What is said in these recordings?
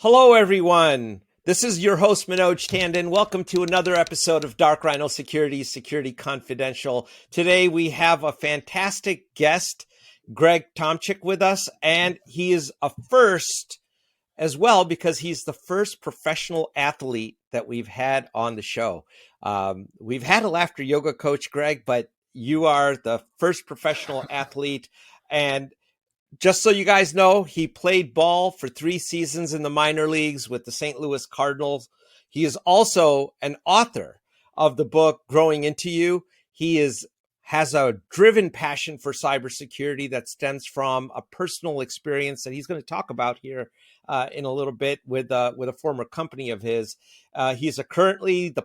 Hello, everyone. This is your host, Manoj Tandon. Welcome to another episode of Dark Rhino Security Confidential. Today, we have a fantastic guest, Greg Tomchick, with us, and he is a first as well because he's the first professional athlete that we've had on the show. We've had a laughter yoga coach, Greg, but you are the first professional athlete. And just so you guys know, he played ball for 3 seasons in the minor leagues with the St. Louis Cardinals. He is also an author of the book Growing Into You. He has a driven passion for cybersecurity that stems from a personal experience that he's going to talk about here in a little bit with a former company of his. He's currently a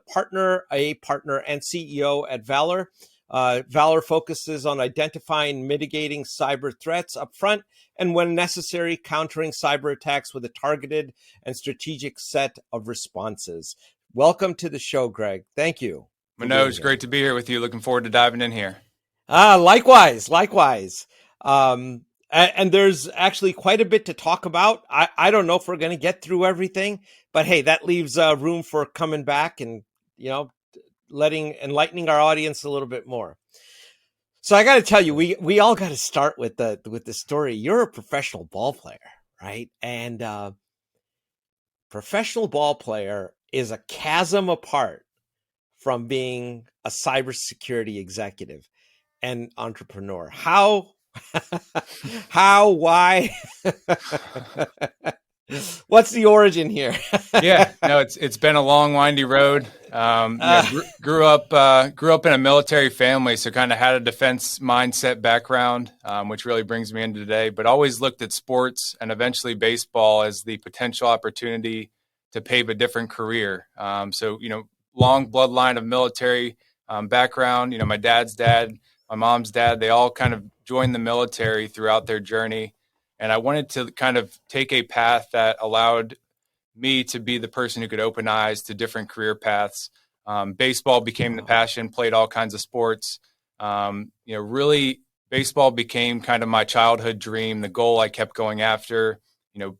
partner and CEO at Valor. Valor focuses on identifying, mitigating cyber threats upfront, and when necessary, countering cyber attacks with a targeted and strategic set of responses. Welcome to the show, Greg. Thank you. Manoj, great to be here with you. Looking forward to diving in here. Likewise. And there's actually quite a bit to talk about. I don't know if we're going to get through everything, but hey, that leaves room for coming back and, enlightening our audience a little bit more. So I got to tell you, we all got to start with the story. You're a professional ball player, right? And professional ball player is a chasm apart from being a cybersecurity executive and entrepreneur. How, why? What's the origin here? It's been a long, windy road. Grew up in a military family, so kind of had a defense mindset background, which really brings me into today. But always looked at sports and eventually baseball as the potential opportunity to pave a different career. Long bloodline of military background. My dad's dad, my mom's dad, they all kind of joined the military throughout their journey. And I wanted to kind of take a path that allowed me to be the person who could open eyes to different career paths. Baseball became the passion, played all kinds of sports. Really baseball became kind of my childhood dream, the goal I kept going after,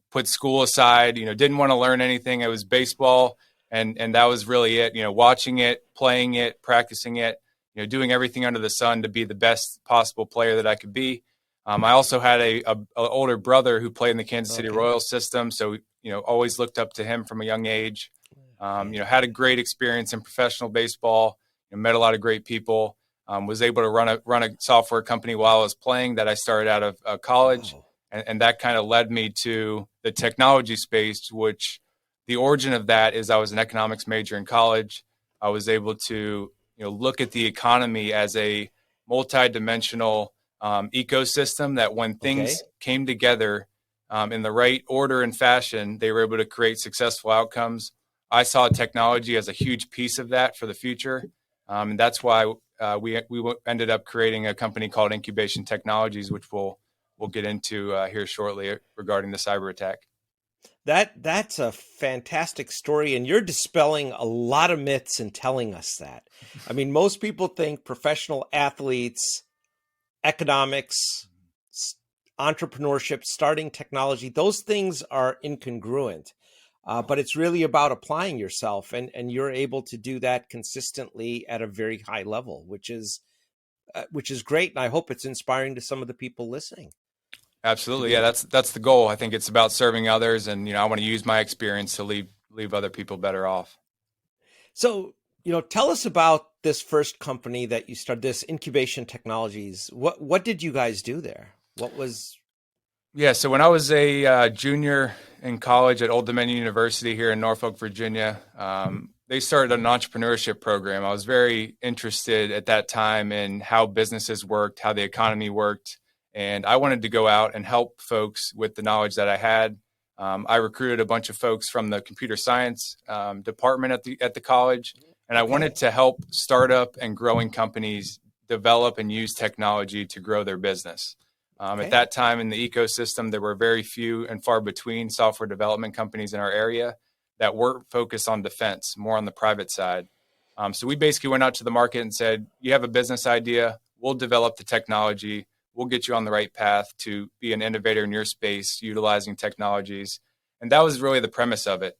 put school aside, didn't want to learn anything. It was baseball. And that was really it, watching it, playing it, practicing it, doing everything under the sun to be the best possible player that I could be. I also had a older brother who played in the Kansas City Royals system. So, always looked up to him from a young age. Had a great experience in professional baseball, met a lot of great people, was able to run a software company while I was playing that I started out of college. And that kind of led me to the technology space, which the origin of that is I was an economics major in college. I was able to, look at the economy as a multidimensional ecosystem that when things came together in the right order and fashion, they were able to create successful outcomes. I saw technology as a huge piece of that for the future. And that's why we ended up creating a company called Incubation Technologies, which we'll get into here shortly regarding the cyber attack. That's a fantastic story, and you're dispelling a lot of myths and telling us that. I mean, most people think professional athletes, economics, entrepreneurship, starting technology, those things are incongruent. But it's really about applying yourself, and you're able to do that consistently at a very high level, which is great. And I hope it's inspiring to some of the people listening. Absolutely. Yeah, that's the goal. I think it's about serving others, and I want to use my experience to leave other people better off. So, tell us about this first company that you started, this Incubation Technologies. What did you guys do there? What was? Yeah, so when I was a junior in college at Old Dominion University here in Norfolk, Virginia, they started an entrepreneurship program. I was very interested at that time in how businesses worked, how the economy worked. And I wanted to go out and help folks with the knowledge that I had. I recruited a bunch of folks from the computer science department at the college, and I wanted to help startup and growing companies develop and use technology to grow their business. At that time in the ecosystem, there were very few and far between software development companies in our area that weren't focused on defense, more on the private side. So we basically went out to the market and said, you have a business idea, we'll develop the technology. We'll get you on the right path to be an innovator in your space, utilizing technologies. And that was really the premise of it.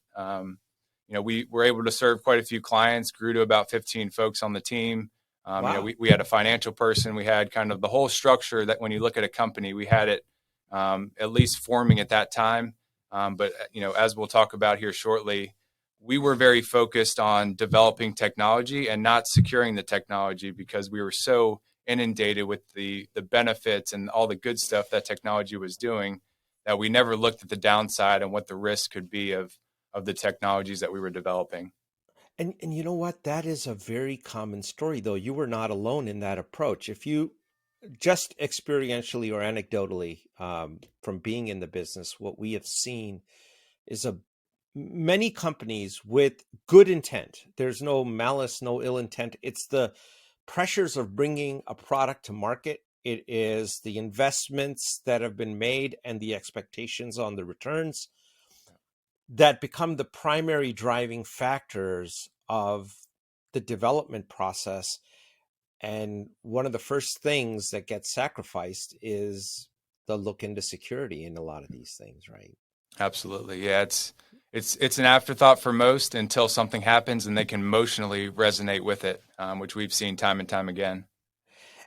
We were able to serve quite a few clients, grew to about 15 folks on the team. Wow. We had a financial person. We had kind of the whole structure that when you look at a company, we had it at least forming at that time. But as we'll talk about here shortly, we were very focused on developing technology and not securing the technology because we were so inundated with the benefits and all the good stuff that technology was doing that we never looked at the downside and what the risk could be of the technologies that we were developing. And you know what? That is a very common story, though. You were not alone in that approach. If you just experientially or anecdotally, from being in the business, what we have seen is many companies with good intent. There's no malice, no ill intent. It's the pressures of bringing a product to market. It is the investments that have been made and the expectations on the returns that become the primary driving factors of the development process. And one of the first things that gets sacrificed is the look into security in a lot of these things, right? Absolutely. Yeah, it's an afterthought for most until something happens and they can emotionally resonate with it, which we've seen time and time again.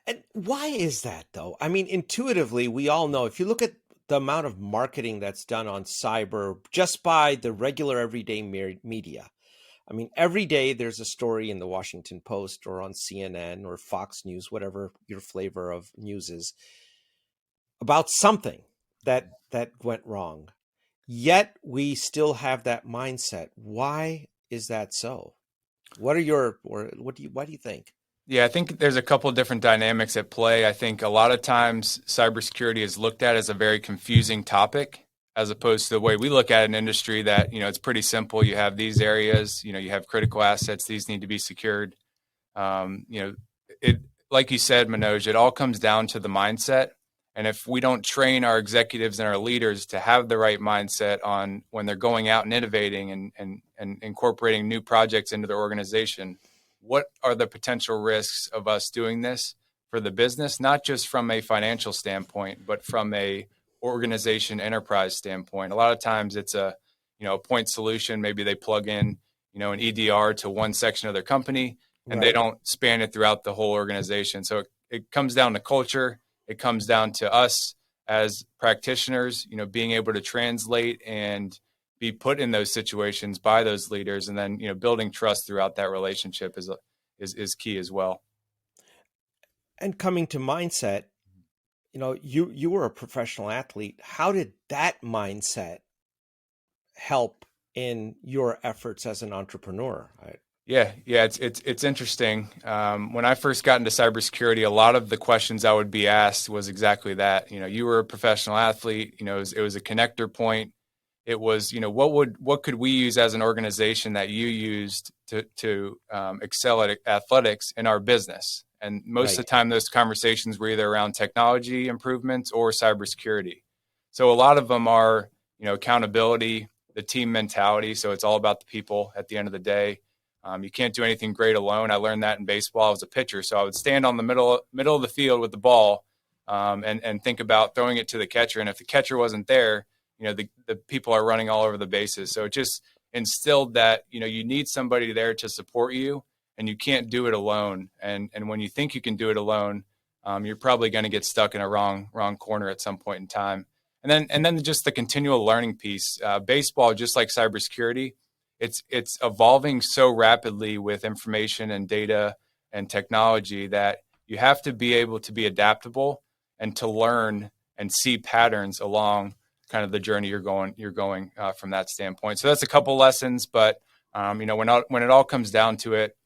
And why is that, though? I mean, intuitively, we all know if you look at the amount of marketing that's done on cyber just by the regular everyday media. I mean, every day there's a story in the Washington Post or on CNN or Fox News, whatever your flavor of news is, about something that went wrong. Yet we still have that mindset. Why is that so? Why do you think? Yeah, I think there's a couple of different dynamics at play. I think a lot of times cybersecurity is looked at as a very confusing topic, as opposed to the way we look at an industry that, it's pretty simple. You have these areas, you have critical assets, these need to be secured. It, like you said, Manoj, it all comes down to the mindset. And if we don't train our executives and our leaders to have the right mindset on when they're going out and innovating and incorporating new projects into their organization, what are the potential risks of us doing this for the business, not just from a financial standpoint, but from a organization enterprise standpoint? A lot of times it's a point solution. Maybe they plug in, an EDR to one section of their company and they don't span it throughout the whole organization. So it comes down to culture. It comes down to us as practitioners, being able to translate and be put in those situations by those leaders, and then building trust throughout that relationship is key as well. And coming to mindset, you were a professional athlete. How did that mindset help in your efforts as an entrepreneur? Yeah, it's interesting. When I first got into cybersecurity, a lot of the questions I would be asked was exactly that. You were a professional athlete. It was a connector point. It was, what could we use as an organization that you used to excel at athletics in our business? And most of the time, those conversations were either around technology improvements or cybersecurity. So a lot of them are, accountability, the team mentality. So it's all about the people at the end of the day. You can't do anything great alone. I learned that in baseball. I was a pitcher, so I would stand on the middle of the field with the ball and think about throwing it to the catcher. And if the catcher wasn't there, the people are running all over the bases. So it just instilled that, you need somebody there to support you and you can't do it alone. And when you think you can do it alone, you're probably going to get stuck in a wrong corner at some point in time. And then just the continual learning piece, baseball, just like cybersecurity, it's evolving so rapidly with information and data and technology that you have to be able to be adaptable and to learn and see patterns along kind of the journey you're going from that standpoint. So that's a couple lessons, but when it all comes down to it,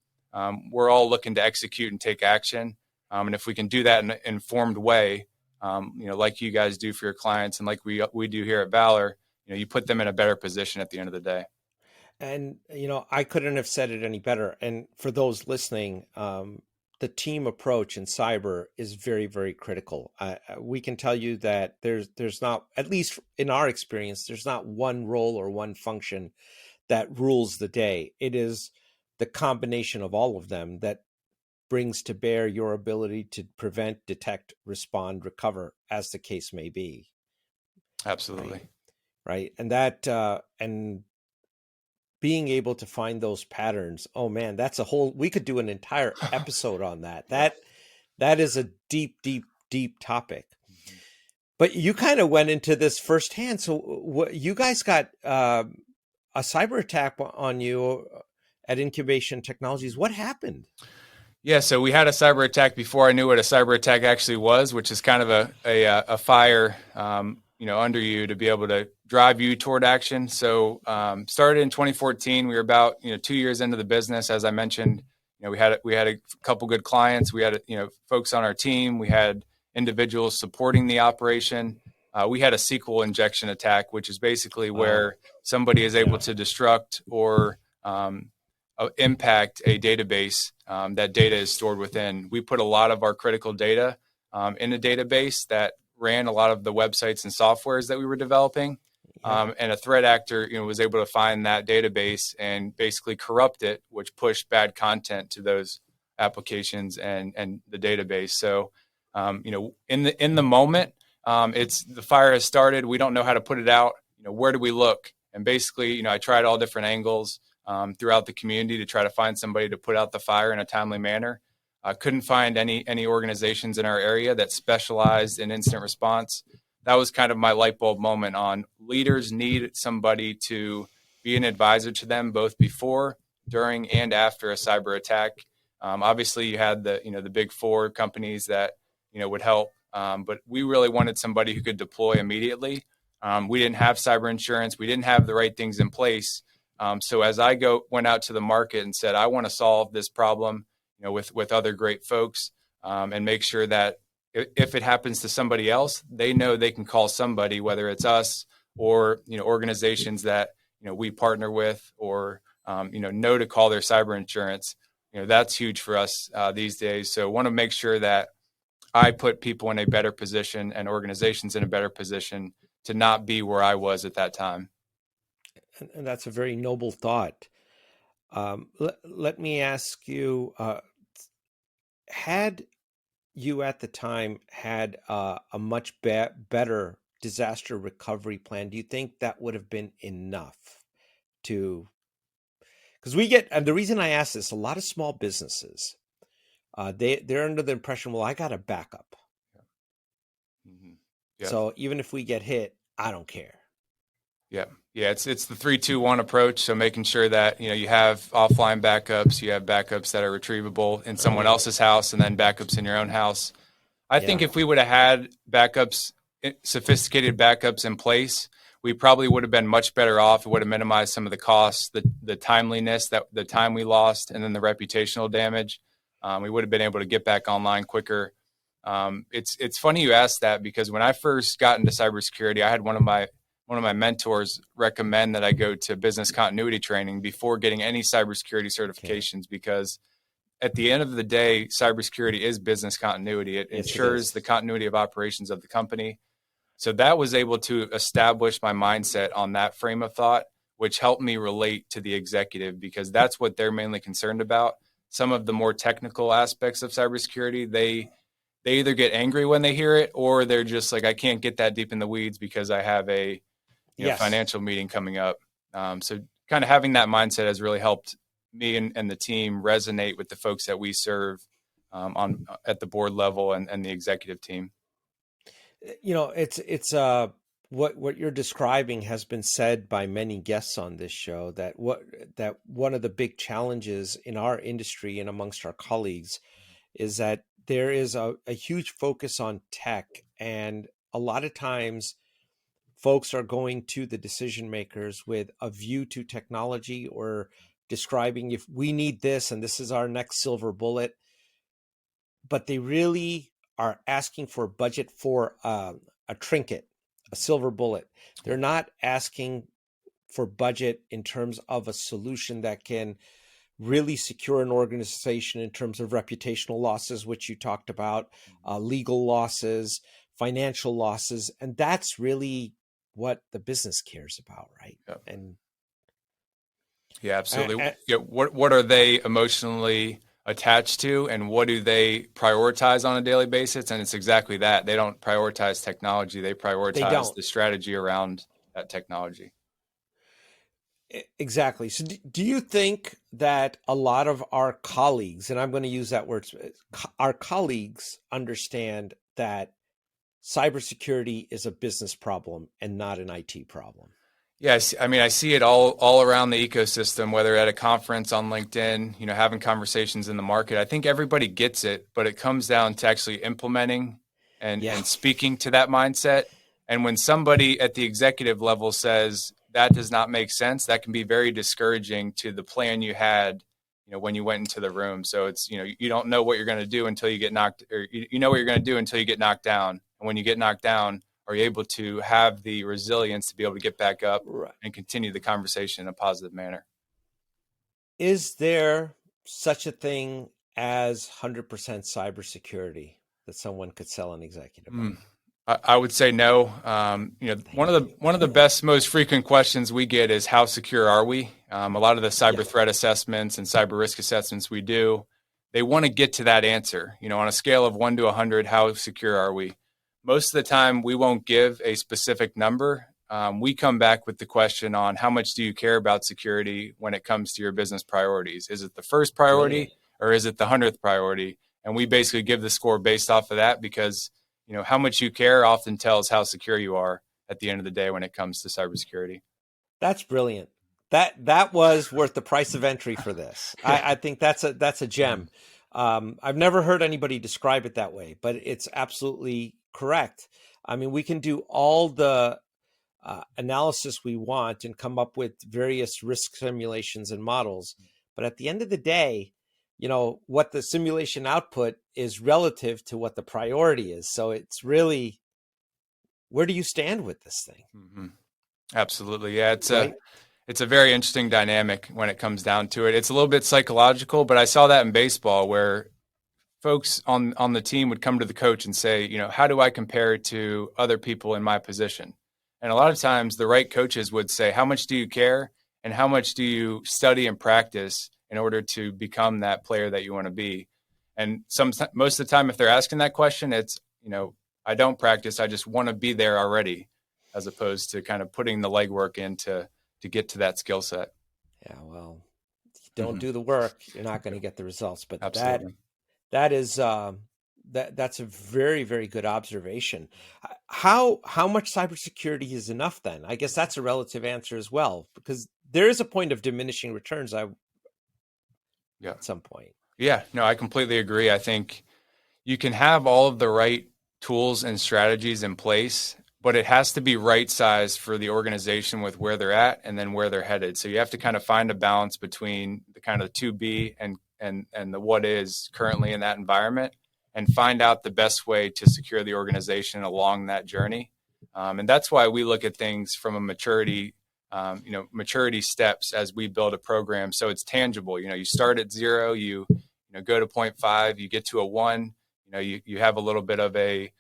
we're all looking to execute and take action. And if we can do that in an informed way, like you guys do for your clients and like we do here at Valor, you put them in a better position at the end of the day. And, I couldn't have said it any better. And for those listening, the team approach in cyber is very, very critical. We can tell you that there's not, at least in our experience, there's not one role or one function that rules the day. It is the combination of all of them that brings to bear your ability to prevent, detect, respond, recover, as the case may be. Absolutely. Right? right? And that and being able to find those patterns, oh man, that's a whole, we could do an entire episode on that. Yeah. That is a deep topic. Mhm. But you kind of went into this firsthand. So what, you guys got a cyber attack on you at Incubation Technologies. What happened? Yeah, so we had a cyber attack before I knew what a cyber attack actually was, which is kind of a fire, under you to be able to drive you toward action. So started in 2014. We were about 2 years into the business, as I mentioned. We had a couple good clients. We had folks on our team. We had individuals supporting the operation. We had a SQL injection attack, which is basically where somebody is able to destruct or impact a database that data is stored within. We put a lot of our critical data in a database that ran a lot of the websites and softwares that we were developing. And a threat actor was able to find that database and basically corrupt it, which pushed bad content to those applications and the database. So in the moment, it's the fire has started. We don't know how to put it out. Where do we look? And basically, I tried all different angles throughout the community to try to find somebody to put out the fire in a timely manner. I couldn't find any organizations in our area that specialized in incident response. That was kind of my light bulb moment on leaders need somebody to be an advisor to them both before, during, and after a cyber attack. Obviously, you had the big four companies that would help, but we really wanted somebody who could deploy immediately. We didn't have cyber insurance. We didn't have the right things in place. So as I went out to the market and said, I want to solve this problem, with other great folks, and make sure that if it happens to somebody else, they know they can call somebody, whether it's us or organizations that we partner with, or know to call their cyber insurance. That's huge for us these days. So I want to make sure that I put people in a better position and organizations in a better position to not be where I was at that time. And that's a very noble thought. Let me ask you, had you at the time had a much better disaster recovery plan, do you think that would have been enough to, because and the reason I ask this, a lot of small businesses, they're under the impression, well, I got a backup. Mm-hmm. Yeah. So even if we get hit, I don't care. Yeah. It's the 3-2-1 approach. So making sure that you have offline backups, you have backups that are retrievable in someone else's house, and then backups in your own house. I think if we would have had backups, sophisticated backups in place, we probably would have been much better off. It would have minimized some of the costs, the timeliness, the time we lost, and then the reputational damage. We would have been able to get back online quicker. It's funny you asked that, because when I first got into cybersecurity, I had one of my mentors recommend that I go to business continuity training before getting any cybersecurity certifications, because at the end of the day, cybersecurity is business continuity. It ensures the continuity of operations of the company. So that was able to establish my mindset on that frame of thought, which helped me relate to the executive, because that's what they're mainly concerned about. Some of the more technical aspects of cybersecurity, they either get angry when they hear it, or they're just like, I can't get that deep in the weeds because I have a financial meeting coming up. So kind of having that mindset has really helped me and the team resonate with the folks that we serve at the board level and the executive team. It's what you're describing has been said by many guests on this show, that one of the big challenges in our industry and amongst our colleagues is that there is a huge focus on tech, and a lot of times folks are going to the decision makers with a view to technology, or describing, if we need this and this is our next silver bullet, but they really are asking for budget for a trinket, a silver bullet. They're not asking for budget in terms of a solution that can really secure an organization in terms of reputational losses, which you talked about, legal losses, financial losses. And that's really what the business cares about, right? Yep. And yeah, absolutely. What are they emotionally attached to, and what do they prioritize on a daily basis? And it's exactly that. They don't prioritize technology. They prioritize the strategy around that technology. Exactly. So do you think that a lot of our colleagues, and I'm going to use that word, our colleagues understand that cybersecurity is a business problem and not an IT problem? Yes, I mean, I see it all around the ecosystem, whether at a conference, on LinkedIn, having conversations in the market. I think everybody gets it, but it comes down to actually implementing Yeah. and speaking to that mindset. And when somebody at the executive level says that does not make sense, that can be very discouraging to the plan you had, when you went into the room. So it's, you don't know what you're going to do until you get knocked, or you know what you're going to do until you get knocked down. And when you get knocked down, are you able to have the resilience to be able to get back up Right. and continue the conversation in a positive manner? Is there such a thing as 100% cybersecurity that someone could sell an executive on? I would say no. One of the best, most frequent questions we get is how secure are we? A lot of the cyber threat assessments and cyber risk assessments we do, they want to get to that answer. On a scale of 1 to 100, how secure are we? Most of the time, we won't give a specific number. We come back with the question on how much do you care about security when it comes to your business priorities? Is it the first priority or is it the 100th priority? And we basically give the score based off of that because how much you care often tells how secure you are at the end of the day when it comes to cybersecurity. That's brilliant. That was worth the price of entry for this. I think that's a gem. I've never heard anybody describe it that way, but it's absolutely correct. I mean, we can do all the analysis we want and come up with various risk simulations and models, but at the end of the day, what the simulation output is relative to what the priority is. So it's really, where do you stand with this thing? Mm-hmm. Absolutely. Yeah. It's a very interesting dynamic when it comes down to it. It's a little bit psychological, but I saw that in baseball where folks on the team would come to the coach and say, how do I compare to other people in my position? And a lot of times the right coaches would say, how much do you care? And how much do you study and practice in order to become that player that you want to be? And most of the time, if they're asking that question, it's, I don't practice. I just want to be there already, as opposed to kind of putting the legwork in to get to that skill set. Yeah, well, if you don't do the work, you're not going to get the results. But Absolutely. that is that's a very, very good observation. How much cybersecurity is enough then? I guess that's a relative answer as well, because there is a point of diminishing returns. At some point. Yeah, no, I completely agree. I think you can have all of the right tools and strategies in place, but it has to be right sized for the organization with where they're at and then where they're headed. So you have to kind of find a balance between the kind of to be and the what is currently in that environment and find out the best way to secure the organization along that journey. And that's why we look at things from a maturity steps as we build a program. So it's tangible. You start at 0, you go to 0.5, you get to a 1, you have a little bit of a,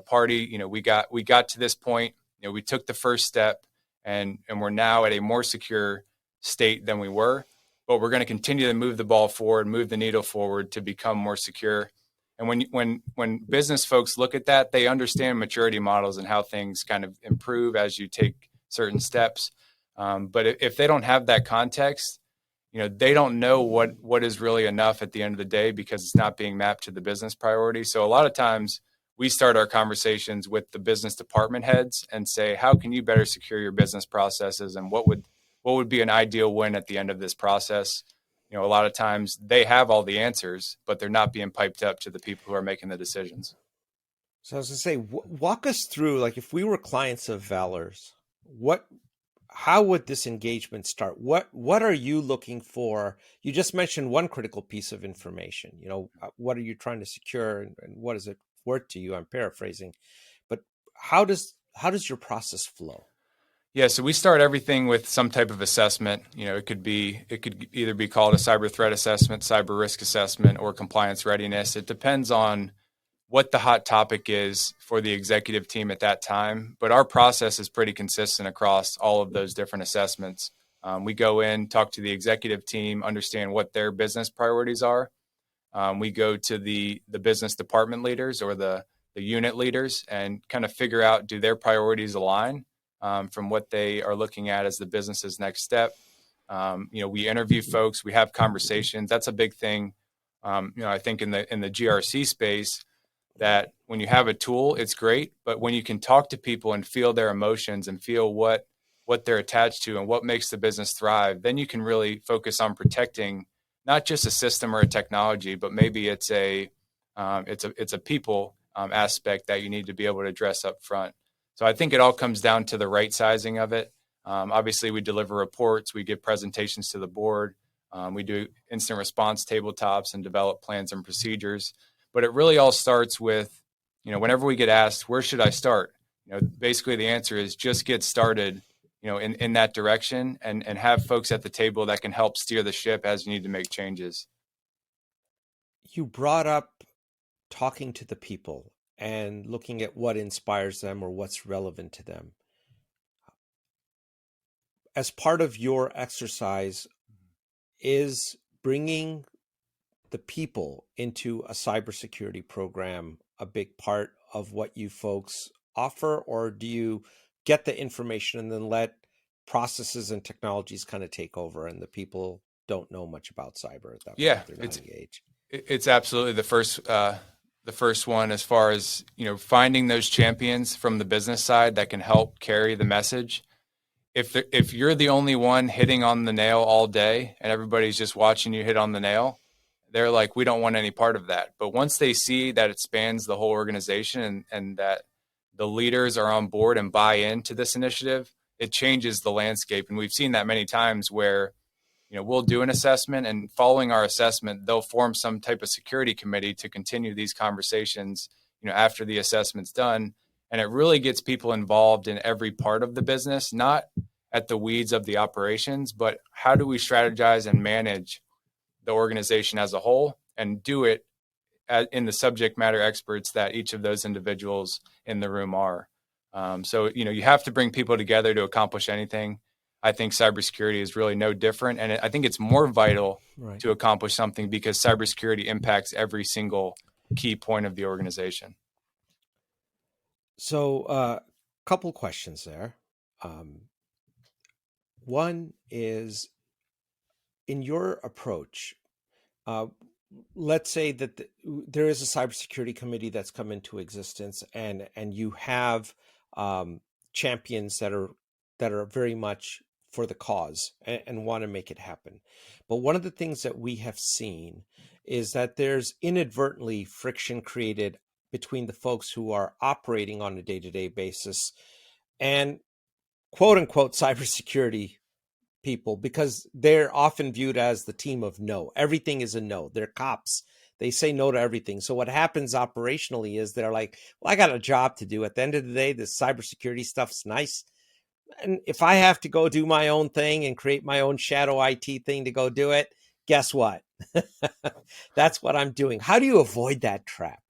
party, we got to this point, we took the first step and we're now at a more secure state than we were, but we're going to continue to move the ball forward, move the needle forward to become more secure. And when business folks look at that, they understand maturity models and how things kind of improve as you take certain steps. But if they don't have that context, they don't know what is really enough at the end of the day because it's not being mapped to the business priority. So a lot of times we start our conversations with the business department heads and say, how can you better secure your business processes? And what would be an ideal win at the end of this process? A lot of times they have all the answers, but they're not being piped up to the people who are making the decisions. So I was going to say, walk us through, like if we were clients of Valor's, how would this engagement start? What are you looking for? You just mentioned one critical piece of information. What are you trying to secure, and what is it worth to you? I'm paraphrasing, but how does your process flow? Yeah, so we start everything with some type of assessment. It could either be called a cyber threat assessment, cyber risk assessment, or compliance readiness. It depends on what the hot topic is for the executive team at that time. But our process is pretty consistent across all of those different assessments. We go in, talk to the executive team, understand what their business priorities are. We go to the business department leaders or the unit leaders and kind of figure out, do their priorities align? from what they are looking at as the business's next step. We interview folks, we have conversations. That's a big thing. I think in the GRC space, that when you have a tool, it's great, but when you can talk to people and feel their emotions and feel what they're attached to and what makes the business thrive, then you can really focus on protecting not just a system or a technology, but maybe it's a people aspect that you need to be able to address up front. So I think it all comes down to the right sizing of it. Obviously, we deliver reports, we give presentations to the board, we do instant response tabletops and develop plans and procedures. But it really all starts with, whenever we get asked, where should I start? Basically the answer is just get started, in that direction and have folks at the table that can help steer the ship as you need to make changes. You brought up talking to the people and looking at what inspires them or what's relevant to them. As part of your exercise, is bringing the people into a cybersecurity program a big part of what you folks offer, or do you get the information and then let processes and technologies kind of take over and the people don't know much about cyber at that point? They're not engaged. It's absolutely the first one, as far as, finding those champions from the business side that can help carry the message. If you're the only one hitting on the nail all day and everybody's just watching you hit on the nail, they're like, we don't want any part of that. But once they see that it spans the whole organization and that the leaders are on board and buy into this initiative, it changes the landscape. And we've seen that many times where, we'll do an assessment, and following our assessment, they'll form some type of security committee to continue these conversations, after the assessment's done. And it really gets people involved in every part of the business, not at the weeds of the operations, but how do we strategize and manage the organization as a whole, and do it in the subject matter experts that each of those individuals in the room are. So you have to bring people together to accomplish anything. I think cybersecurity is really no different. And I think it's more vital to accomplish something because cybersecurity impacts every single key point of the organization. So a couple questions there. One is, in your approach, let's say that there is a cybersecurity committee that's come into existence, and you have champions that are very much for the cause and want to make it happen. But one of the things that we have seen is that there's inadvertently friction created between the folks who are operating on a day-to-day basis and quote unquote cybersecurity people, because they're often viewed as the team of no. Everything is a no. They're cops. They say no to everything. So what happens operationally is they're like, well, I got a job to do. At the end of the day, this cybersecurity stuff's nice. And if I have to go do my own thing and create my own shadow IT thing to go do it, guess what? That's what I'm doing. How do you avoid that trap?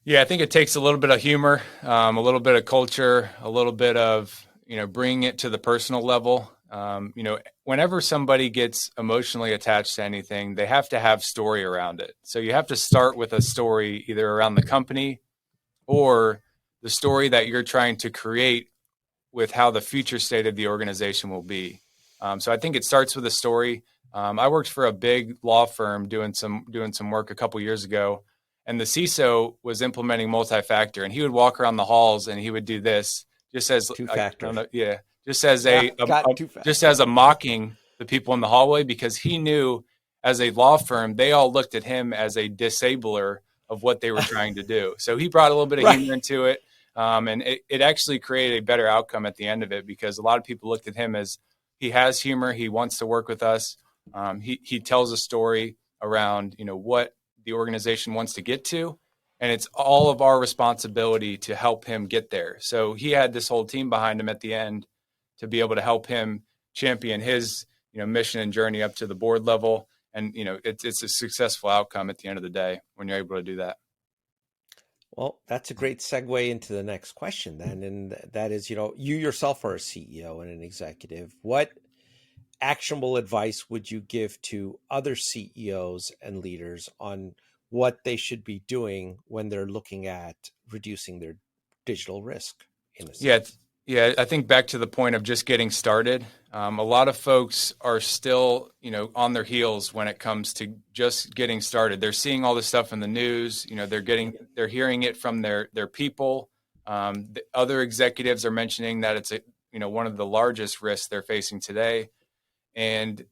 Yeah, I think it takes a little bit of humor, a little bit of culture, a little bit of, bringing it to the personal level. Whenever somebody gets emotionally attached to anything, they have to have story around it. So you have to start with a story either around the company or the story that you're trying to create with how the future state of the organization will be. So I think it starts with a story. I worked for a big law firm doing some work a couple years ago, and the CISO was implementing multi-factor, and he would walk around the halls and he would do this just as two-factor. Just as a mocking the people in the hallway, because he knew as a law firm, they all looked at him as a disabler of what they were trying to do. So he brought a little bit of humor into it. And it actually created a better outcome at the end of it, because a lot of people looked at him as he has humor. He wants to work with us. He tells a story around, what the organization wants to get to. And it's all of our responsibility to help him get there. So he had this whole team behind him at the end to be able to help him champion his, mission and journey up to the board level. And, it's a successful outcome at the end of the day when you're able to do that. Well, that's a great segue into the next question then. And that is, you yourself are a CEO and an executive. What actionable advice would you give to other CEOs and leaders on what they should be doing when they're looking at reducing their digital risk? Yeah, I think back to the point of just getting started. A lot of folks are still, on their heels when it comes to just getting started. They're seeing all this stuff in the news. They're hearing it from their people. The other executives are mentioning that it's one of the largest risks they're facing today, and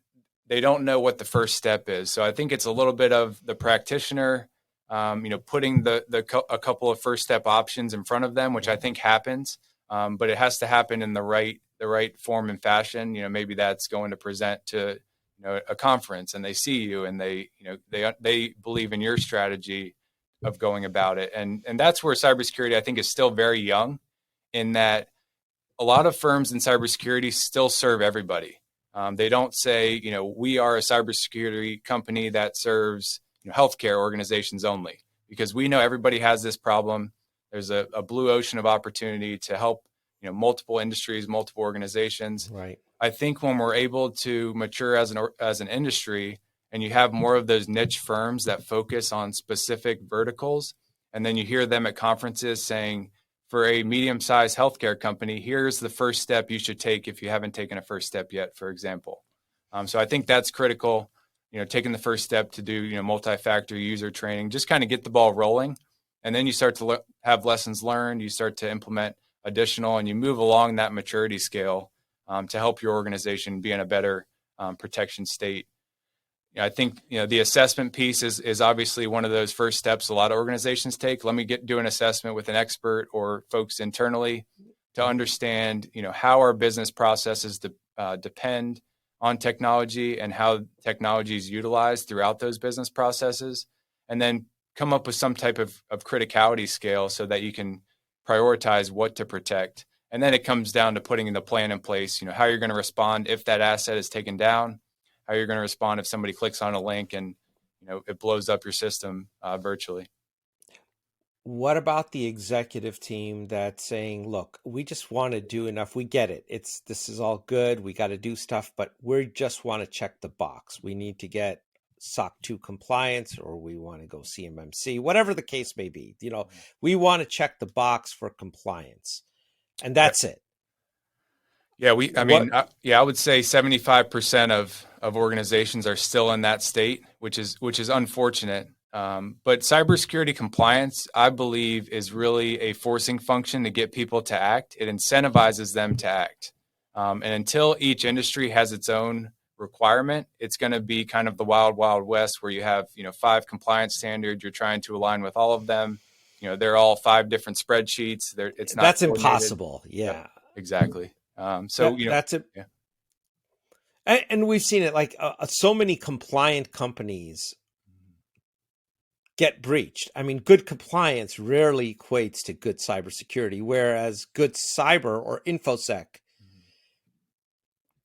they don't know what the first step is. So I think it's a little bit of the practitioner, putting a couple of first step options in front of them, which I think happens. But it has to happen in the right form and fashion. Maybe that's going to present to a conference, and they see you, and they believe in your strategy of going about it, and that's where cybersecurity I think is still very young, in that a lot of firms in cybersecurity still serve everybody. They don't say, we are a cybersecurity company that serves healthcare organizations only, because we know everybody has this problem. There's a blue ocean of opportunity to help, multiple industries, multiple organizations. Right. I think when we're able to mature as an industry, and you have more of those niche firms that focus on specific verticals, and then you hear them at conferences saying, for a medium-sized healthcare company, here's the first step you should take if you haven't taken a first step yet, for example. So I think that's critical, taking the first step to do, multi-factor user training, just kind of get the ball rolling. And then you start to have lessons learned, you start to implement additional, and you move along that maturity scale to help your organization be in a better protection state. I think the assessment piece is obviously one of those first steps a lot of organizations take. Let me do an assessment with an expert or folks internally to understand how our business processes depend on technology and how technology is utilized throughout those business processes, and then come up with some type of criticality scale so that you can prioritize what to protect. And then it comes down to putting the plan in place, how you're going to respond if that asset is taken down, how you're going to respond if somebody clicks on a link and it blows up your system virtually. What about the executive team that's saying, look, we just want to do enough. We get it. This is all good. We got to do stuff, but we just want to check the box. We need to get SOC 2 compliance, or we want to go CMMC, whatever the case may be. We want to check the box for compliance, and that's it. Yeah, I would say 75% of organizations are still in that state, which is unfortunate. But cybersecurity compliance, I believe, is really a forcing function to get people to act. It incentivizes them to act. And until each industry has its own requirement, it's going to be kind of the wild, wild west where you have, 5 compliance standards. You're trying to align with all of them. They're all 5 different spreadsheets. It's not. That's impossible. Yeah, yep, exactly. That's it. Yeah. And we've seen it, like so many compliant companies get breached. I mean, good compliance rarely equates to good cybersecurity, whereas good cyber or infosec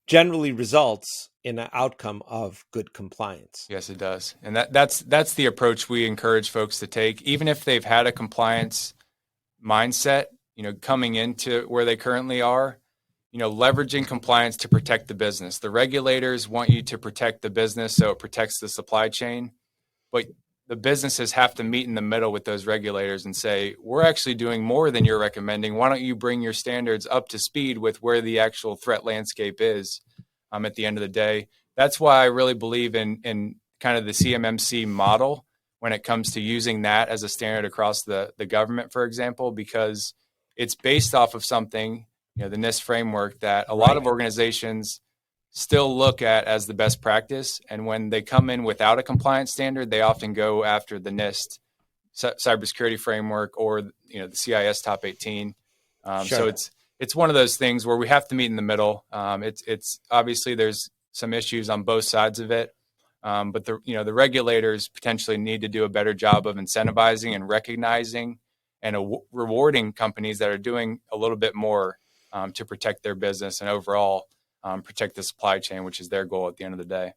generally results in an outcome of good compliance. Yes, it does. And that's the approach we encourage folks to take, even if they've had a compliance mindset, coming into where they currently are, leveraging compliance to protect the business. The regulators want you to protect the business, so it protects the supply chain. But the businesses have to meet in the middle with those regulators and say, we're actually doing more than you're recommending. Why don't you bring your standards up to speed with where the actual threat landscape is at the end of the day? That's why I really believe in kind of the CMMC model when it comes to using that as a standard across the government, for example, because it's based off of something, the NIST framework, that a lot of organizations still look at as the best practice. And when they come in without a compliance standard, they often go after the NIST cybersecurity framework or the CIS top 18. So it's one of those things where we have to meet in the middle. It's obviously there's some issues on both sides of it, but the regulators potentially need to do a better job of incentivizing and recognizing and rewarding companies that are doing a little bit more to protect their business and overall protect the supply chain, which is their goal at the end of the day.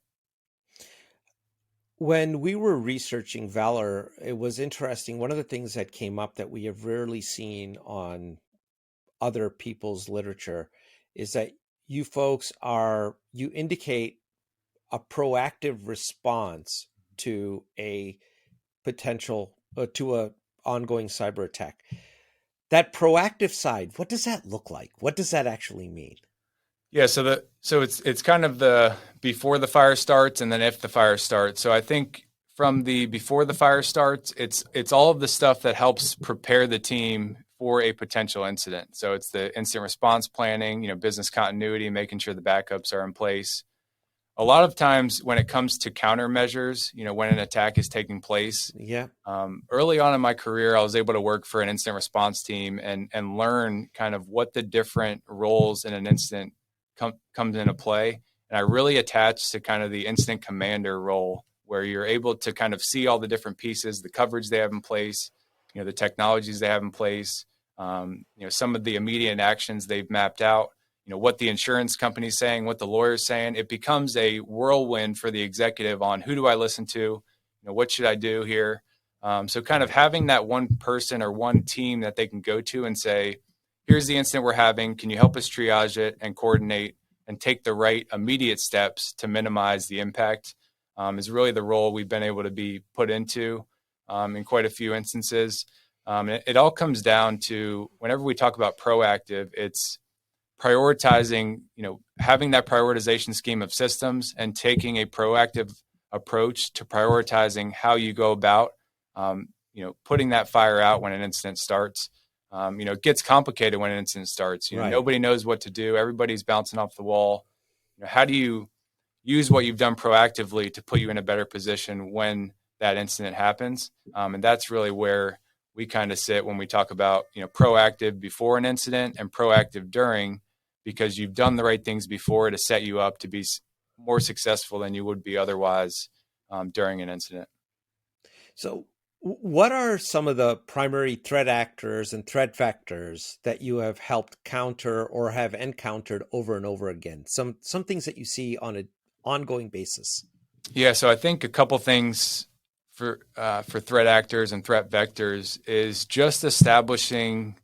When we were researching Valor, it was interesting. One of the things that came up that we have rarely seen on other people's literature is that you folks you indicate a proactive response to a potential to a ongoing cyber attack. that proactive side, what does that look like? What does that actually mean? Yeah, so it's kind of the before the fire starts and then if the fire starts. So I think from the before the fire starts, it's all of the stuff that helps prepare the team for a potential incident. So it's the incident response planning, business continuity, making sure the backups are in place. A lot of times when it comes to countermeasures, when an attack is taking place, early on in my career, I was able to work for an incident response team and learn kind of what the different roles in an incident comes into play. And I really attached to kind of the incident commander role, where you're able to kind of see all the different pieces, the coverage they have in place, the technologies they have in place, some of the immediate actions they've mapped out, what the insurance company's saying, what the lawyer's saying. It becomes a whirlwind for the executive on who do I listen to, what should I do here? So kind of having that one person or one team that they can go to and say, here's the incident we're having. Can you help us triage it and coordinate and take the right immediate steps to minimize the impact is really the role we've been able to be put into in quite a few instances. It all comes down to whenever we talk about proactive, it's prioritizing, having that prioritization scheme of systems and taking a proactive approach to prioritizing how you go about, putting that fire out when an incident starts. It gets complicated when an incident starts. Right. Nobody knows what to do. Everybody's bouncing off the wall. How do you use what you've done proactively to put you in a better position when that incident happens? And that's really where we kind of sit when we talk about, proactive before an incident and proactive during, because you've done the right things before to set you up to be more successful than you would be otherwise during an incident. So what are some of the primary threat actors and threat vectors that you have helped counter or have encountered over and over again? Some things that you see on an ongoing basis. Yeah, so I think a couple things for threat actors and threat vectors is just establishing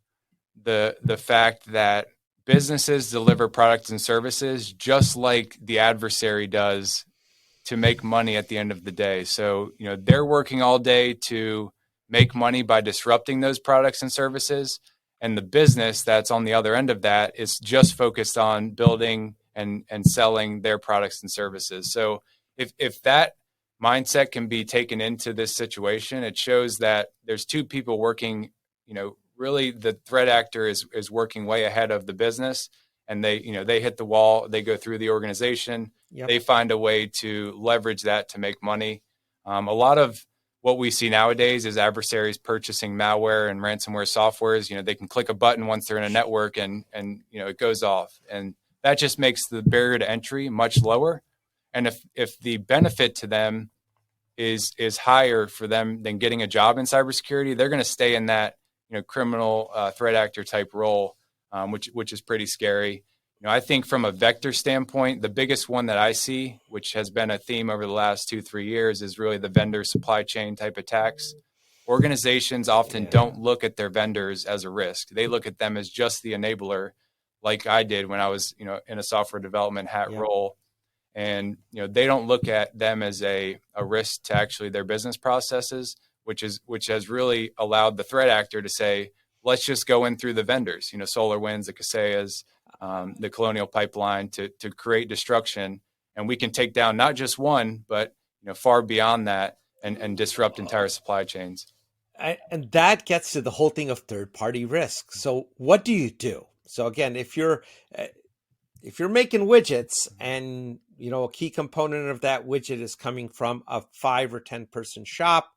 the fact that businesses deliver products and services just like the adversary does to make money at the end of the day. So, they're working all day to make money by disrupting those products and services. And the business that's on the other end of that is just focused on building and selling their products and services. So if that mindset can be taken into this situation, it shows that there's two people working, really the threat actor is working way ahead of the business, and they hit the wall, they go through the organization, They find a way to leverage that to make money. A lot of what we see nowadays is adversaries purchasing malware and ransomware softwares. They can click a button once they're in a network and it goes off, and that just makes the barrier to entry much lower. And if the benefit to them is higher for them than getting a job in cybersecurity, they're going to stay in that criminal threat actor type role, which is pretty scary. I think from a vector standpoint, the biggest one that I see, which has been a theme over the last 2-3 years, is really the vendor supply chain type attacks. Organizations often don't look at their vendors as a risk. They look at them as just the enabler, like I did when I was in a software development role. And they don't look at them as a risk to actually their business processes, which has really allowed the threat actor to say, let's just go in through the vendors, SolarWinds, the Kaseya's, the Colonial Pipeline to create destruction. And we can take down not just one, but far beyond that and disrupt entire supply chains. And that gets to the whole thing of third-party risk. So what do you do? So again, if you're making widgets and a key component of that widget is coming from a 5 or 10 person shop,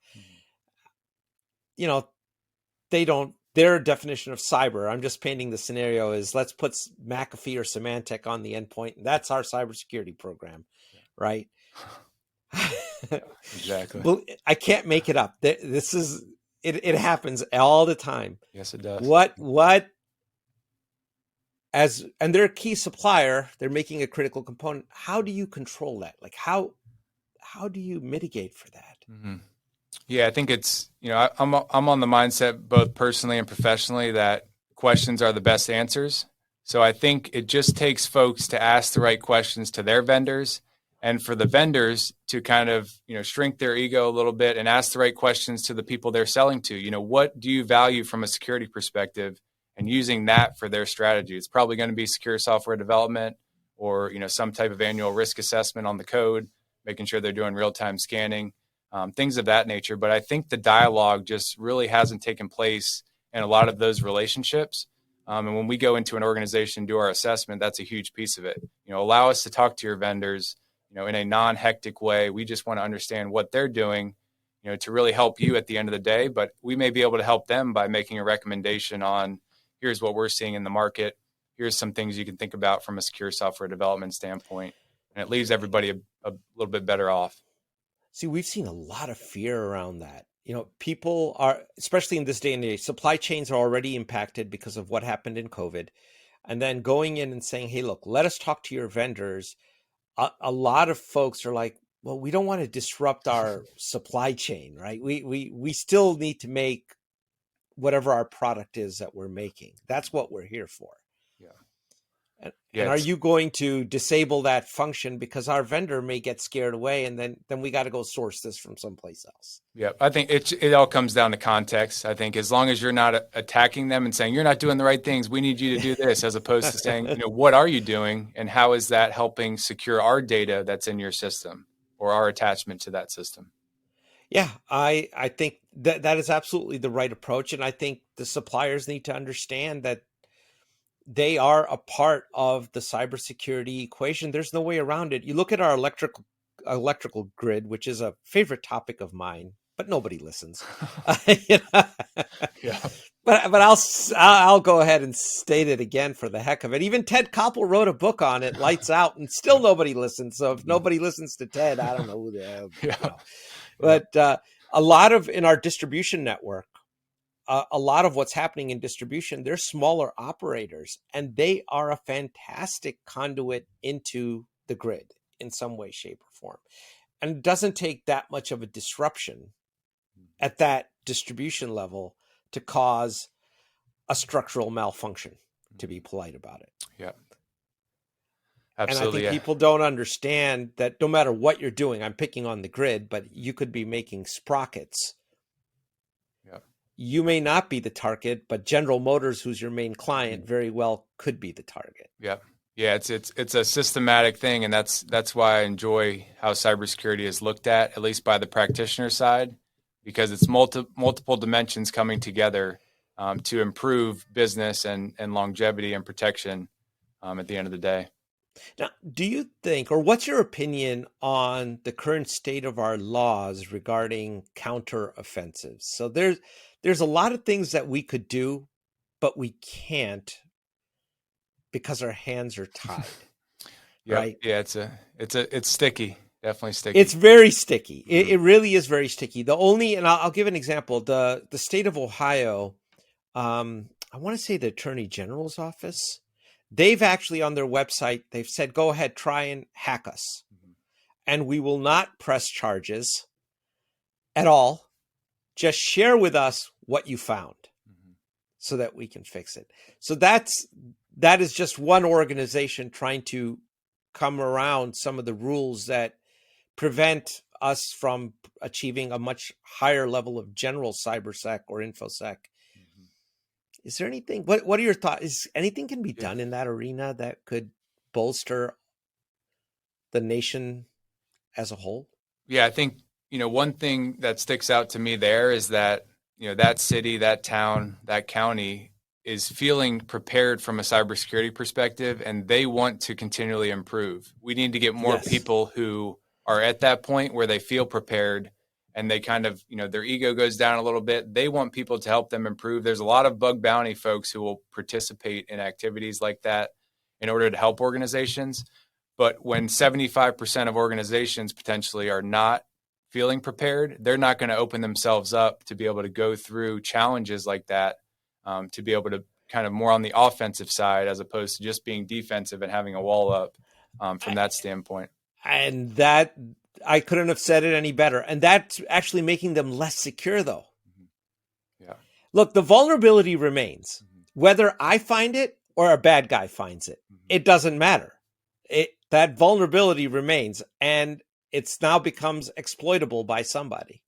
their definition of cyber, I'm just painting the scenario, is let's put McAfee or Symantec on the endpoint, and that's our cybersecurity program, right? Exactly. Well, I can't make it up. This is it happens all the time. Yes, it does. And they're a key supplier, they're making a critical component. How do you control that? Like how do you mitigate for that? Mm-hmm. Yeah, I think it's, I'm on the mindset, both personally and professionally, that questions are the best answers. So I think it just takes folks to ask the right questions to their vendors and for the vendors to kind of, shrink their ego a little bit and ask the right questions to the people they're selling to. What do you value from a security perspective, and using that for their strategy? It's probably going to be secure software development, or, some type of annual risk assessment on the code, making sure they're doing real-time scanning, things of that nature. But I think the dialogue just really hasn't taken place in a lot of those relationships. And when we go into an organization, do our assessment, that's a huge piece of it. Allow us to talk to your vendors, in a non-hectic way. We just want to understand what they're doing, to really help you at the end of the day. But we may be able to help them by making a recommendation on, here's what we're seeing in the market. Here's some things you can think about from a secure software development standpoint. And it leaves everybody a little bit better off. See, we've seen a lot of fear around that. People are, especially in this day and age, supply chains are already impacted because of what happened in COVID. And then going in and saying, hey, look, let us talk to your vendors. A lot of folks are like, well, we don't want to disrupt our supply chain, right? We still need to make whatever our product is that we're making. That's what we're here for. And are you going to disable that function because our vendor may get scared away, and then we got to go source this from someplace else? Yeah, I think it all comes down to context. I think as long as you're not attacking them and saying, you're not doing the right things, we need you to do this, as opposed to saying, what are you doing and how is that helping secure our data that's in your system or our attachment to that system? Yeah, I think that is absolutely the right approach. And I think the suppliers need to understand that they are a part of the cybersecurity equation. There's no way around it. You look at our electrical grid, which is a favorite topic of mine, but nobody listens. Yeah. But I'll go ahead and state it again for the heck of it. Even Ted Koppel wrote a book on it, Lights Out, and still nobody listens. So if nobody listens to Ted, I don't know who the hell. Yeah. But a lot of in our distribution network, a lot of what's happening in distribution, they're smaller operators, and they are a fantastic conduit into the grid in some way, shape, or form. And it doesn't take that much of a disruption at that distribution level to cause a structural malfunction, to be polite about it. Yeah. Absolutely. And I think people don't understand that no matter what you're doing, I'm picking on the grid, but you could be making sprockets. You may not be the target, but General Motors, who's your main client, very well could be the target. Yeah. Yeah, it's a systematic thing, and that's why I enjoy how cybersecurity is looked at least by the practitioner side, because it's multiple dimensions coming together to improve business and longevity and protection at the end of the day. Now, do you think, or what's your opinion on the current state of our laws regarding counter offensives? So there's a lot of things that we could do, but we can't because our hands are tied. Yep. Right? Yeah, it's sticky. Definitely sticky. It's very sticky. It really is very sticky. And I'll give an example. The state of Ohio, I want to say the Attorney General's office, they've actually on their website, they've said, go ahead, try and hack us. And we will not press charges at all. Just share with us what you found so that we can fix it. So that is just one organization trying to come around some of the rules that prevent us from achieving a much higher level of general cybersec or infosec. Is there anything, what are your thoughts? Is anything can be done in that arena that could bolster the nation as a whole? Yeah, I think, one thing that sticks out to me there is that, that city, that town, that county is feeling prepared from a cybersecurity perspective, and they want to continually improve. We need to get more people who are at that point where they feel prepared, and they kind of, their ego goes down a little bit. They want people to help them improve. There's a lot of bug bounty folks who will participate in activities like that in order to help organizations. But when 75% of organizations potentially are not feeling prepared, they're not going to open themselves up to be able to go through challenges like that, to be able to kind of more on the offensive side as opposed to just being defensive and having a wall up from that standpoint. And that, I couldn't have said it any better. And that's actually making them less secure, though. Yeah. Look, the vulnerability remains. Whether I find it or a bad guy finds it, it doesn't matter. that vulnerability remains, and it's now becomes exploitable by somebody.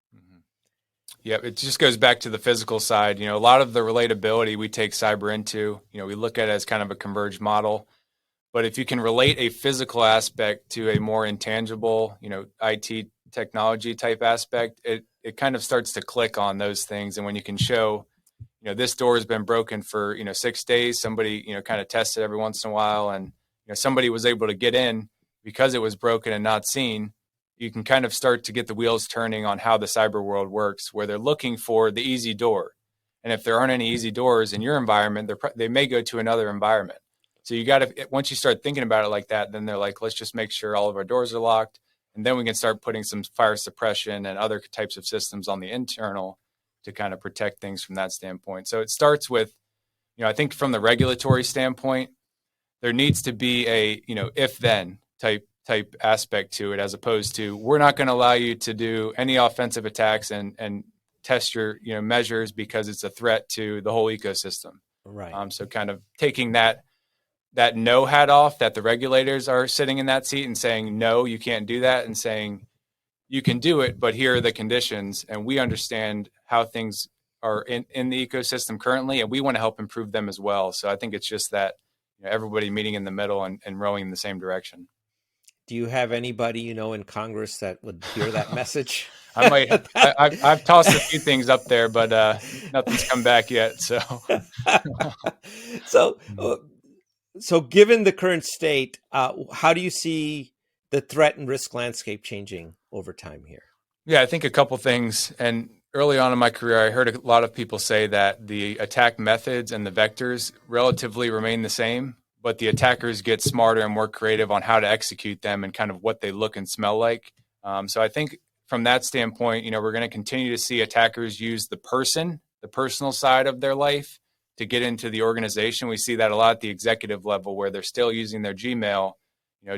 Yeah, it just goes back to the physical side. A lot of the relatability we take cyber into, we look at it as kind of a converged model. But if you can relate a physical aspect to a more intangible, IT technology type aspect, it kind of starts to click on those things. And when you can show, this door has been broken for, 6 days, somebody, kind of tests it every once in a while, and, somebody was able to get in because it was broken and not seen, you can kind of start to get the wheels turning on how the cyber world works, where they're looking for the easy door. And if there aren't any easy doors in your environment, they may go to another environment. So you got to, once you start thinking about it like that, then they're like, let's just make sure all of our doors are locked. And then we can start putting some fire suppression and other types of systems on the internal to kind of protect things from that standpoint. So it starts with, I think from the regulatory standpoint, there needs to be a, if then type aspect to it, as opposed to, we're not going to allow you to do any offensive attacks and test your, measures because it's a threat to the whole ecosystem. Right. So kind of taking that no hat off, that the regulators are sitting in that seat and saying, no, you can't do that, and saying, you can do it, but here are the conditions, and we understand how things are in the ecosystem currently, and we want to help improve them as well. So I think it's just that, everybody meeting in the middle and rowing in the same direction. Do you have anybody in Congress that would hear that message? I might. I've tossed a few things up there, but nothing's come back yet. So given the current state, how do you see the threat and risk landscape changing over time here? Yeah, I think a couple things. And early on in my career, I heard a lot of people say that the attack methods and the vectors relatively remain the same, but the attackers get smarter and more creative on how to execute them and kind of what they look and smell like. So I think from that standpoint, we're going to continue to see attackers use the personal side of their life to get into the organization. We see that a lot at the executive level, where they're still using their Gmail,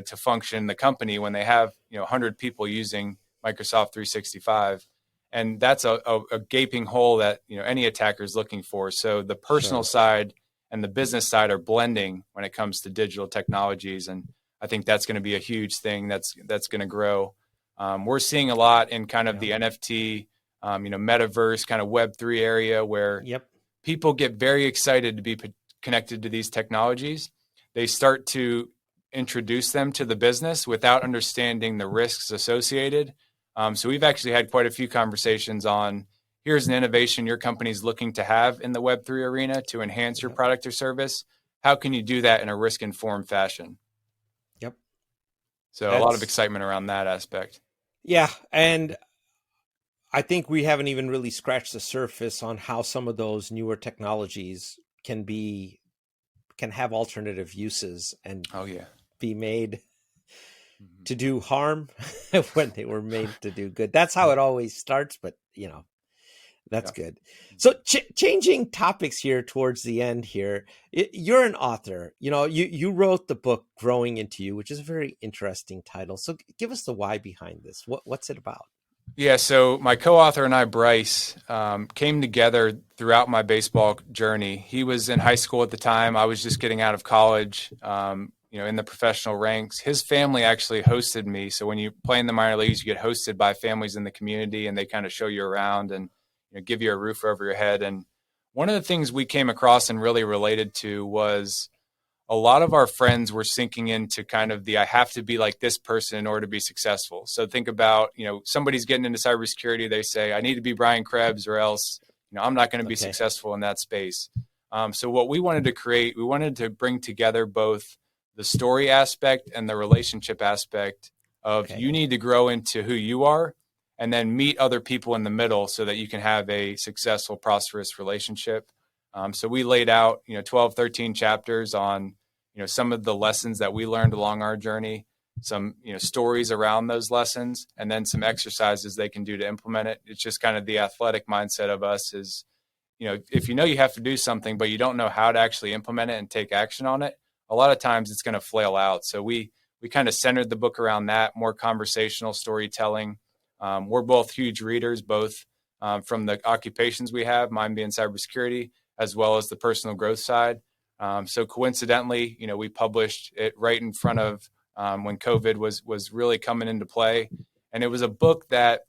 to function the company when they have, 100 people using Microsoft 365. And that's a gaping hole that, any attacker is looking for. So the personal side and the business side are blending when it comes to digital technologies. And I think that's going to be a huge thing that's going to grow. We're seeing a lot in kind of the NFT, metaverse kind of Web3 area, where people get very excited to be connected to these technologies. They start to introduce them to the business without understanding the risks associated. So we've actually had quite a few conversations on, here's an innovation your company's looking to have in the Web3 arena to enhance your product or service. How can you do that in a risk-informed fashion? So a lot of excitement around that aspect. Yeah. And I think we haven't even really scratched the surface on how some of those newer technologies can have alternative uses and be made to do harm when they were made to do good. That's how it always starts, but that's good. So changing topics here towards the end here, you're an author. You wrote the book Growing Into You, which is a very interesting title. So give us the why behind this. What's it about? Yeah, so my co-author and I, Bryce, came together throughout my baseball journey. He was in high school at the time. I was just getting out of college, in the professional ranks. His family actually hosted me. So when you play in the minor leagues, you get hosted by families in the community, and they kind of show you around and give you a roof over your head. And one of the things we came across and really related to was a lot of our friends were sinking into kind of I have to be like this person in order to be successful. So think about, somebody's getting into cybersecurity. They say, I need to be Brian Krebs or else, I'm not going to be successful in that space. So what we wanted to create, we wanted to bring together both the story aspect and the relationship aspect of you need to grow into who you are and then meet other people in the middle so that you can have a successful, prosperous relationship. So we laid out, 12, 13 chapters on, some of the lessons that we learned along our journey, some, stories around those lessons, and then some exercises they can do to implement it. It's just kind of the athletic mindset of us is, if you have to do something, but you don't know how to actually implement it and take action on it, a lot of times it's going to flail out. So we kind of centered the book around that, more conversational storytelling. We're both huge readers, both from the occupations we have, mine being cybersecurity, as well as the personal growth side. So coincidentally, we published it right in front of when COVID was really coming into play. And it was a book that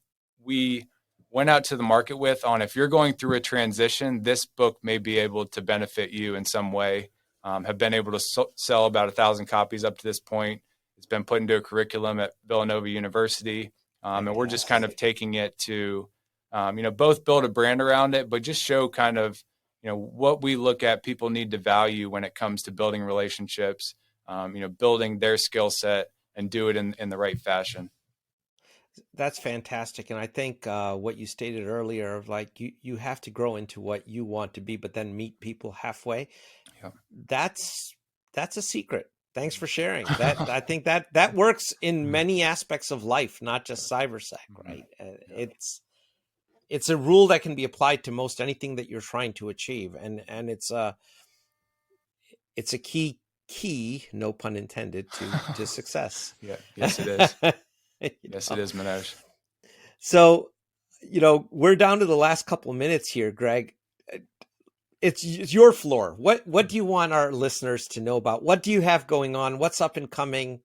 we went out to the market with on, if you're going through a transition, this book may be able to benefit you in some way. Have been able to sell about 1,000 copies up to this point. It's been put into a curriculum at Villanova University. And we're just kind of taking it to, both build a brand around it, but just show kind of, what we look at people need to value when it comes to building relationships, building their skill set and do it in the right fashion. That's fantastic. And I think what you stated earlier, like you have to grow into what you want to be, but then meet people halfway. Yeah. That's a secret. Thanks for sharing that. I think that works in many aspects of life, not just cybersec, right? It's a rule that can be applied to most anything that you're trying to achieve. And it's a key, no pun intended, to success. Yeah. Yes, it is. Yes, it is, Manoj. So, we're down to the last couple of minutes here, Greg. It's your floor. What do you want our listeners to know about? What do you have going on? What's up and coming?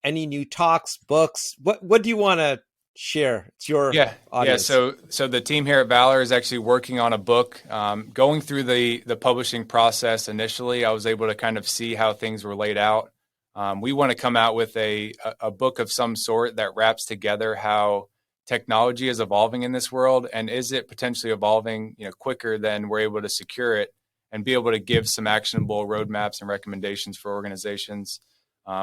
Any new talks, books? What do you want to share? It's your audience. Yeah. So the team here at Valor is actually working on a book. Going through the publishing process initially, I was able to kind of see how things were laid out. We want to come out with a book of some sort that wraps together how technology is evolving in this world, and is it potentially evolving quicker than we're able to secure it, and be able to give some actionable roadmaps and recommendations for organizations.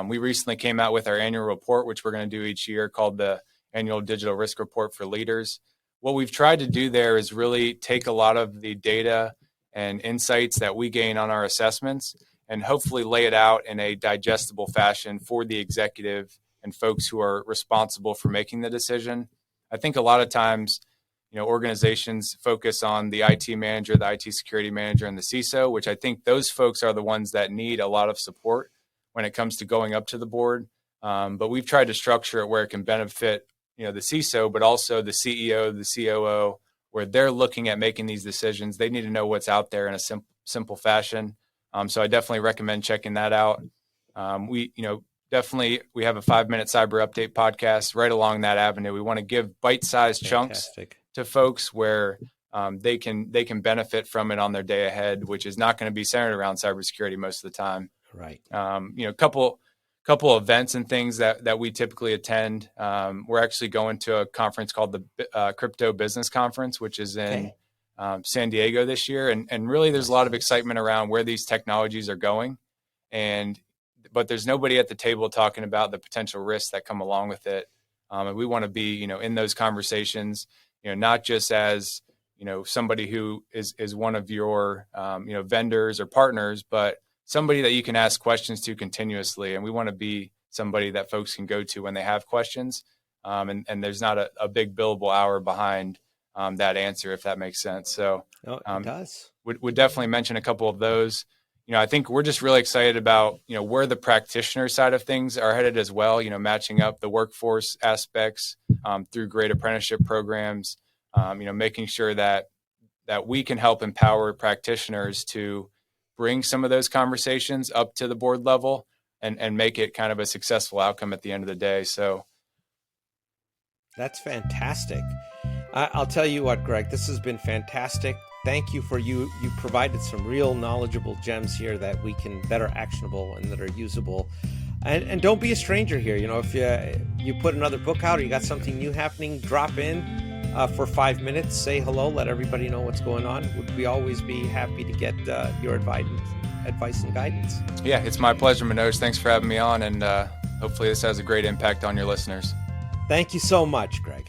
We recently came out with our annual report, which we're going to do each year, called the Annual Digital Risk Report for Leaders. What we've tried to do there is really take a lot of the data and insights that we gain on our assessments and hopefully lay it out in a digestible fashion for the executive and folks who are responsible for making the decision. I think a lot of times, organizations focus on the IT manager, the IT security manager, and the CISO, which I think those folks are the ones that need a lot of support when it comes to going up to the board. But we've tried to structure it where it can benefit, the CISO, but also the CEO, the COO, where they're looking at making these decisions. They need to know what's out there in a simple fashion. So I definitely recommend checking that out. We have a 5-minute cyber update podcast right along that avenue. We want to give bite-sized chunks to folks where they can benefit from it on their day ahead, which is not going to be centered around cybersecurity most of the time. Right. Couple events and things that we typically attend. We're actually going to a conference called the Crypto Business Conference, which is in San Diego this year. And really there's a lot of excitement around where these technologies are going. But there's nobody at the table talking about the potential risks that come along with it. And we want to be, in those conversations, not just as, somebody who is one of your, vendors or partners, but somebody that you can ask questions to continuously. And we want to be somebody that folks can go to when they have questions. And there's not a big billable hour behind that answer, if that makes sense. So it does. Would definitely mention a couple of those. I think we're just really excited about, where the practitioner side of things are headed as well, matching up the workforce aspects through great apprenticeship programs, making sure that we can help empower practitioners to bring some of those conversations up to the board level and make it kind of a successful outcome at the end of the day. So that's fantastic. I'll tell you what, Greg, this has been fantastic. Thank you for you provided some real knowledgeable gems here that are actionable and that are usable. And don't be a stranger here. If you put another book out or you got something new happening, drop in for 5 minutes, say hello, let everybody know what's going on. We always be happy to get your advice and guidance. Yeah, it's my pleasure, Manoj. Thanks for having me on, and hopefully this has a great impact on your listeners. Thank you so much, Greg.